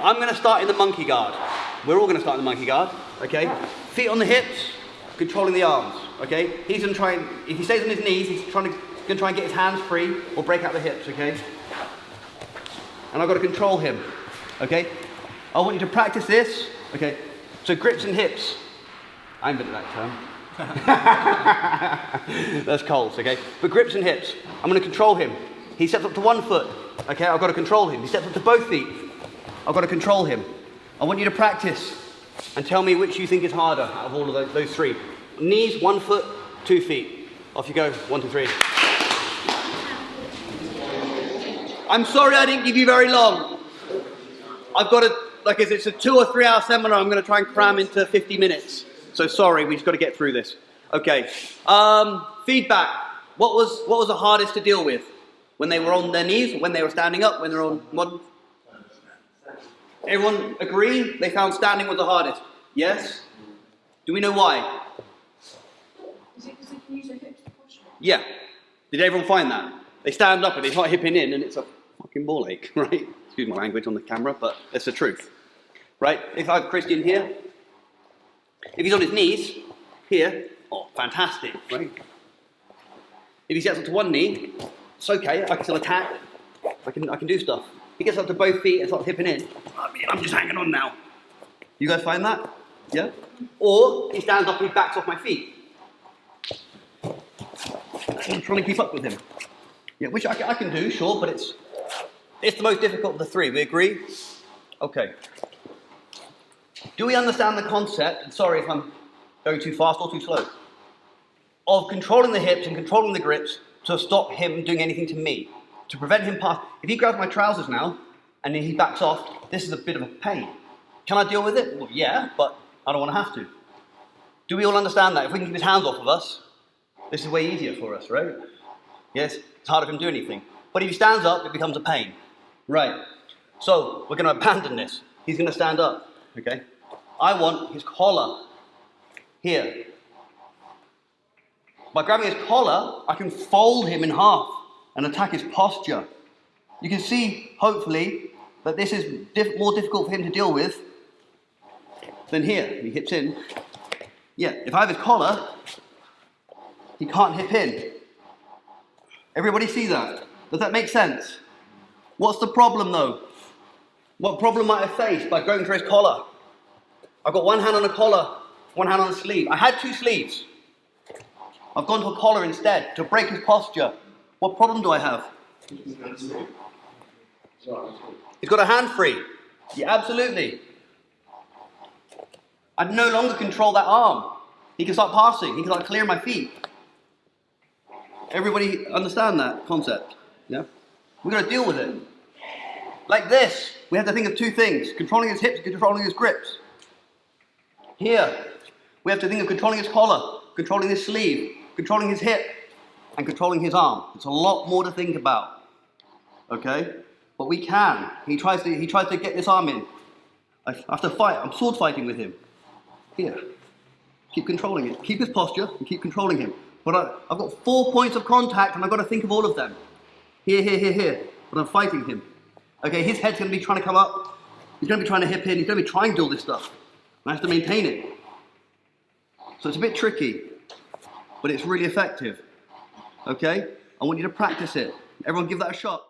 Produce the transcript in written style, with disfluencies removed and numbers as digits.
I'm going to start in the monkey guard. We're all going to start in the monkey guard, okay? Feet on the hips, controlling the arms, okay? He's going to try and, if he stays on his knees, he's going to try and get his hands free or break out the hips, okay? And I've got to control him, okay? I want you to practice this, okay? So grips and hips. I invented that term. That's Cole's, okay? But grips and hips. I'm going to control him. He steps up to 1 foot, okay? I've got to control him. He steps up to both feet. I've got to control him. I want you to practice and tell me which you think is harder out of all of those three. Knees, 1 foot, 2 feet. Off you go. 1, 2, 3. I'm sorry I didn't give you very long. I've got to, like it's a 2 or 3 hour seminar, I'm going to try and cram into 50 minutes. So sorry, we just got to get through this. Okay. Feedback. What was the hardest to deal with? When they were on their knees, when they were standing up, when they were on modern? Everyone agree? They found standing was the hardest. Yes? Do we know why? Is it because they can use their hips to push? Yeah. Did everyone find that? They stand up and they start hipping in and it's a fucking ball ache, right? Excuse my language on the camera, but it's the truth. Right? If I have Christian here, if he's on his knees, here, oh, fantastic, right? If he gets up to one knee, it's okay, I can still attack, I can do stuff. He gets up to both feet and starts hipping in. I'm just hanging on now. You guys find that? Yeah? Or he stands up and he backs off my feet. I'm trying to keep up with him. Yeah, which I can do, sure, but it's the most difficult of the three. We agree? Okay. Do we understand the concept, and sorry if I'm going too fast or too slow, of controlling the hips and controlling the grips to stop him doing anything to me? To prevent him pass. If he grabs my trousers now and then he backs off, this is a bit of a pain. Can I deal with it? Well, yeah, but I don't want to have to. Do we all understand that? If we can keep his hands off of us, this is way easier for us, right? Yes, it's harder for him to do anything. But if he stands up, it becomes a pain. Right. So we're going to abandon this. He's going to stand up. Okay. I want his collar here. By grabbing his collar, I can fold him in half and attack his posture. You can see, hopefully, that this is more difficult for him to deal with than here. He hips in. Yeah, if I have his collar, he can't hip in. Everybody see that? Does that make sense? What's the problem though? What problem might I face by going for his collar? I've got one hand on the collar, one hand on the sleeve. I had 2 sleeves. I've gone to a collar instead to break his posture. What problem do I have? He's got a hand free. Yeah, absolutely. I no longer control that arm. He can start passing. He can start clearing my feet. Everybody understand that concept? Yeah? We're going to deal with it. Like this. We have to think of 2 things. Controlling his hips and controlling his grips. Here. We have to think of controlling his collar, controlling his sleeve, controlling his hip, and controlling his arm. It's a lot more to think about. Okay? But we can. He tries to get this arm in. I have to fight. I'm sword fighting with him. Here. Keep controlling it. Keep his posture and keep controlling him. But I've got 4 points of contact and I've got to think of all of them. Here, here, here, here. But I'm fighting him. Okay, his head's going to be trying to come up. He's going to be trying to hip in. He's going to be trying to do all this stuff. And I have to maintain it. So it's a bit tricky. But it's really effective. Okay? I want you to practice it. Everyone give that a shot.